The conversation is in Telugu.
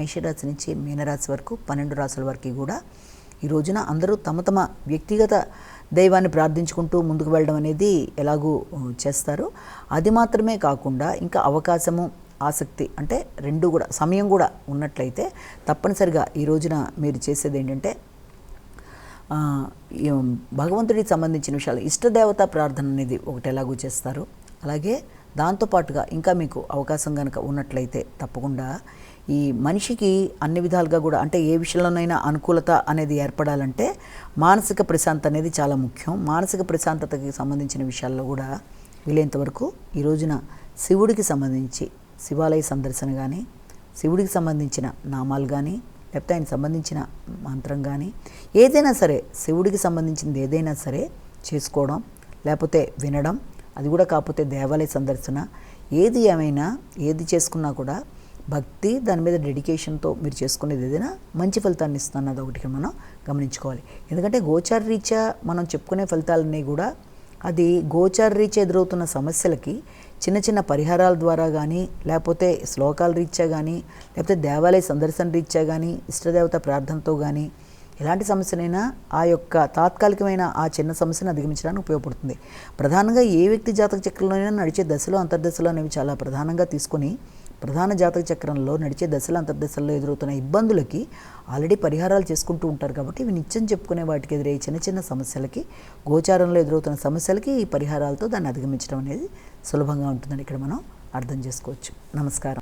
మేషరాశి నుంచి మీనరాశి వరకు 12 రాశుల వరకు కూడా ఈ రోజున అందరూ తమ తమ వ్యక్తిగత దైవాన్ని ప్రార్థించుకుంటూ ముందుకు వెళ్ళడం అనేది ఎలాగూ చేస్తారు. అది మాత్రమే కాకుండా ఇంకా అవకాశము, ఆసక్తి అంటే రెండు కూడా సమయం కూడా ఉన్నట్లయితే తప్పనిసరిగా ఈ రోజున మీరు చేసేది ఏంటంటే భగవంతుడికి సంబంధించిన విషయాలు ఇష్టదేవతా ప్రార్థన అనేది ఒకటి ఎలాగూ చేస్తారు. అలాగే దాంతోపాటుగా ఇంకా మీకు అవకాశం కనుక ఉన్నట్లయితే తప్పకుండా ఈ మనిషికి అన్ని విధాలుగా కూడా అంటే ఏ విషయంలోనైనా అనుకూలత అనేది ఏర్పడాలంటే మానసిక ప్రశాంతత అనేది చాలా ముఖ్యం. మానసిక ప్రశాంతతకి సంబంధించిన విషయాల్లో కూడా వీలైనంత వరకు ఈ రోజున శివుడికి సంబంధించి శివాలయ సందర్శన కానీ, శివుడికి సంబంధించిన నామాలు కానీ, లేకపోతే ఆయనకు సంబంధించిన మంత్రం కానీ ఏదైనా సరే శివుడికి సంబంధించింది ఏదైనా సరే చేసుకోవడం, లేకపోతే వినడం, అది కూడా కాకపోతే దేవాలయ సందర్శన, ఏది ఏమైనా ఏది చేసుకున్నా కూడా భక్తి దాని మీద డెడికేషన్తో మీరు చేసుకునేది ఏదైనా మంచి ఫలితాన్ని ఇస్తున్నది ఒకటి మనం గమనించుకోవాలి. ఎందుకంటే గోచార రీత్యా మనం చెప్పుకునే ఫలితాలన్నీ కూడా అది గోచార రీత్యా ఎదురవుతున్న సమస్యలకి చిన్న చిన్న పరిహారాల ద్వారా కానీ, లేకపోతే శ్లోకాల రీత్యా కానీ, లేకపోతే దేవాలయ సందర్శన రీత్యా కానీ, ఇష్టదేవత ప్రార్థనతో కానీ ఎలాంటి సమస్యనైనా ఆ యొక్క తాత్కాలికమైన ఆ చిన్న సమస్యను అధిగమించడానికి ఉపయోగపడుతుంది. ప్రధానంగా ఏ వ్యక్తి జాతక చక్రంలోనైనా నడిచే దశలు అంతర్దశలు అనేవి చాలా ప్రధానంగా తీసుకొని ప్రధాన జాతక చక్రంలో నడిచే దశలు అంతర్దశల్లో ఎదురవుతున్న ఇబ్బందులకి ఆల్రెడీ పరిహారాలు చేసుకుంటూ ఉంటారు. కాబట్టి ఇవి నిత్యం చెప్పుకునే వాటికి ఎదురయ్యే చిన్న చిన్న సమస్యలకి, గోచారంలో ఎదురవుతున్న సమస్యలకి ఈ పరిహారాలతో దాన్ని అధిగమించడం అనేది సులభంగా ఉంటుందని ఇక్కడ మనం అర్థం చేసుకోవచ్చు. నమస్కారం.